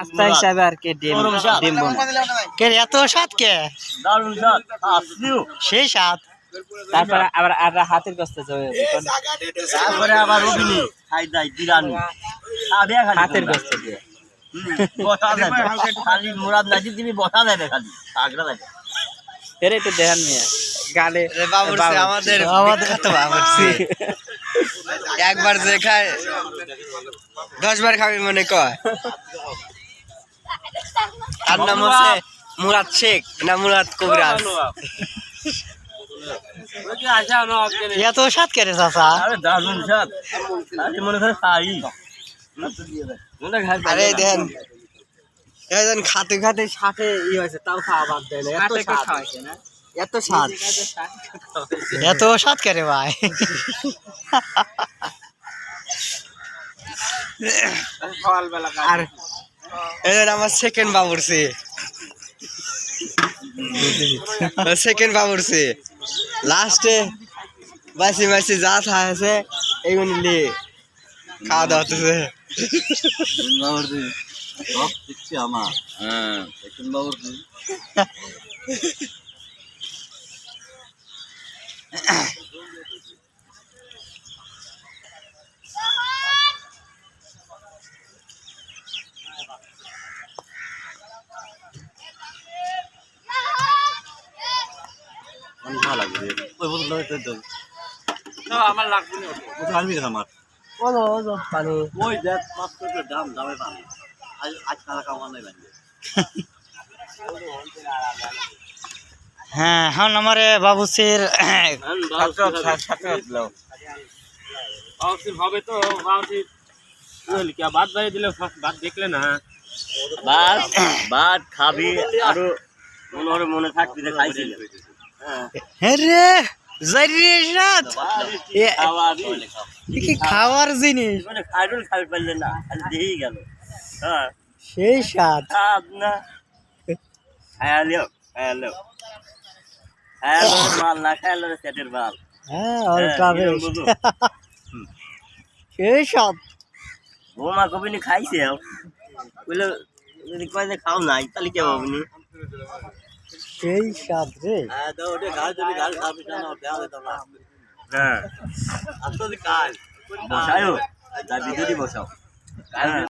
আস্তা হিসাবে আর কি ডিম ডিম কে এত স্বাদ কে দারুণ স্বাদ আসলিও সেই স্বাদ তারপর আবার আর হাতের কাছে যাবে তারপরে আবার রবিনি খাই দাই বিরানি খাবে খালি হাতের কাছে দিয়ে বসা যাবে খালি মুরাদ নাজিব তুমি বসা যাবে খালি আগরা যাবে এর একটু দেখান নিয়ে গালে বাবুর্চি আমাদের বিখ্যাত বাবুর্চি একবার যে খায় 10 বার খাবি মনে কয় তার নাম হচ্ছে মুরাদ শেখ না মুরাদ কবিরাজ এত স্বাদ কে রে চাচা আরে দারুণ স্বাদ আরে মনে করে খাই আরে দেন এই খাতে খাতে সাথে ই হয়েছে তাও খাওয়া বাদ দেয় না এত স্বাদ এত স্বাদ এত স্বাদ কে রে ভাই আর এই আমার সেকেন্ড বাবুর্চি সেকেন্ড বাবুর্চি লাস্টে বাসি বাসি যা আছে এইগুলো নিয়ে খাওয়া দাওয়া হতেছে সব দিচ্ছি আমার হ্যাঁ সেকেন্ড বাবুর ভালো লাগবে ওই বোতল আমার লাগবে না আনবি আমার ওলো পানি ওই দেখ মাত্র দাম দামে পানি আজ টাকা কামান নাই লাগবে হ্যাঁ হ্যাঁ আমারে বাবুসির হবে তো বাদ ভাই দিলে বাদ দেখলে না বাদ বাদ খাবি আরো মনে থাকবি যে খাইছিল হ্যাঁ রে জারি রাত কি খাওয়ার জিনিস মানে খাইরুল খাবি পারলে না খালি দিয়েই গেল হ্যাঁ সেই স্বাদ না হ্যালো হ্যালো হ্যালো মাল না খাইলো সেটের মাল হ্যাঁ অল্পা বেশ সেই স্বাদ বৌমা কবিনি খাইছে বললো যদি কয় যে খাও নাই তাহলে কে হবনি সেই স্বাদ রে হ্যাঁ তো ওটা গাল যদি গাল খাবি না দেওয়া যেত না হ্যাঁ আসলে কাল বসায়ও তার ভিডিওটি বসাও